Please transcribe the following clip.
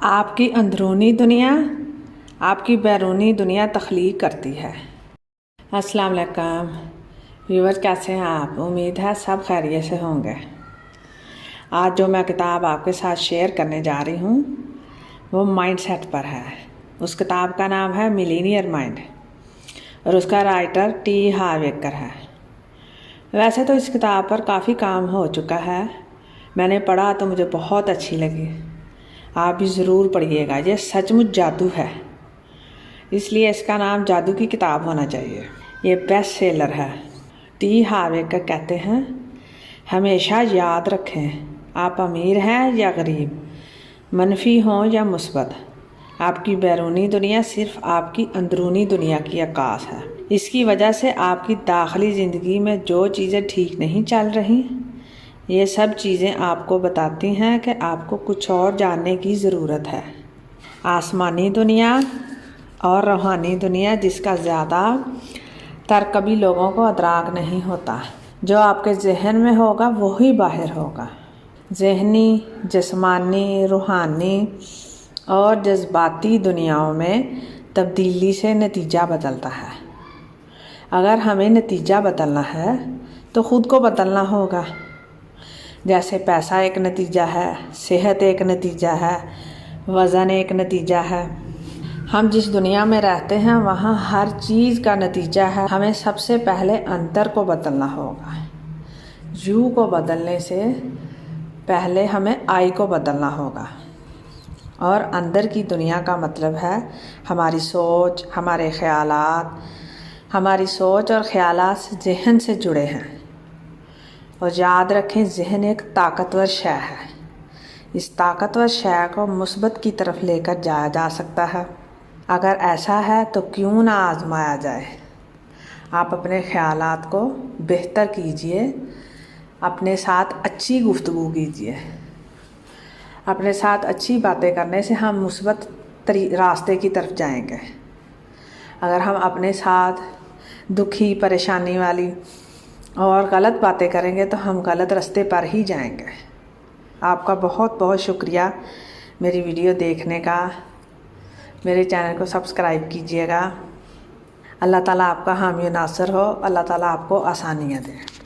آپ کی اندرونی دنیا آپ کی بیرونی دنیا تخلیق کرتی ہے۔ السلام علیکم ویور، کیسے ہیں آپ؟ امید ہے سب خیریت سے ہوں گے۔ آج جو میں کتاب آپ کے ساتھ شیئر کرنے جا رہی ہوں وہ مائنڈ سیٹ پر ہے۔ اس کتاب کا نام ہے ملینئر مائنڈ اور اس کا رائٹر ٹی ہارو ایکر ہے۔ ویسے تو اس کتاب پر کافی کام ہو چکا ہے، میں نے پڑھا تو مجھے بہت اچھی لگی۔ آپ بھی ضرور پڑھیے گا، یہ سچ مچ جادو ہے، اس لیے اس کا نام جادو کی کتاب ہونا چاہیے۔ یہ بیسٹ سیلر ہے۔ ٹی ہارو ایکر کہتے ہیں، ہمیشہ یاد رکھیں آپ امیر ہیں یا غریب، منفی ہوں یا مثبت، آپ کی بیرونی دنیا صرف آپ کی اندرونی دنیا کی عکاس ہے۔ اس کی وجہ سے آپ کی داخلی زندگی میں جو چیزیں ٹھیک نہیں چل رہی، یہ سب چیزیں آپ کو بتاتی ہیں کہ آپ کو کچھ اور جاننے کی ضرورت ہے۔ آسمانی دنیا اور روحانی دنیا جس کا زیادہ تر کبھی لوگوں کو ادراک نہیں ہوتا۔ جو آپ کے ذہن میں ہوگا وہی باہر ہوگا۔ ذہنی، جسمانی، روحانی اور جذباتی دنیاؤں میں تبدیلی سے نتیجہ بدلتا ہے۔ اگر ہمیں نتیجہ بدلنا ہے تو خود کو بدلنا ہوگا۔ جیسے پیسہ ایک نتیجہ ہے، صحت ایک نتیجہ ہے، وزن ایک نتیجہ ہے۔ ہم جس دنیا میں رہتے ہیں وہاں ہر چیز کا نتیجہ ہے۔ ہمیں سب سے پہلے اندر کو بدلنا ہوگا۔ یو کو بدلنے سے پہلے ہمیں آئی کو بدلنا ہوگا۔ اور اندر کی دنیا کا مطلب ہے ہماری سوچ، ہمارے خیالات۔ ہماری سوچ اور خیالات ذہن سے جڑے ہیں۔ اور یاد رکھیں، ذہن ایک طاقتور شے ہے۔ اس طاقتور شے کو مثبت کی طرف لے کر جایا جا سکتا ہے۔ اگر ایسا ہے تو کیوں نہ آزمایا جائے۔ آپ اپنے خیالات کو بہتر کیجئے، اپنے ساتھ اچھی گفتگو کیجئے۔ اپنے ساتھ اچھی باتیں کرنے سے ہم مثبت راستے کی طرف جائیں گے۔ اگر ہم اپنے ساتھ دکھی، پریشانی والی اور غلط باتیں کریں گے تو ہم غلط راستے پر ہی جائیں گے۔ آپ کا بہت بہت شکریہ میری ویڈیو دیکھنے کا۔ میرے چینل کو سبسکرائب کیجیے گا۔ اللہ تعالیٰ آپ کا حامی و ناصر ہو۔ اللہ تعالیٰ آپ کو آسانیاں دے۔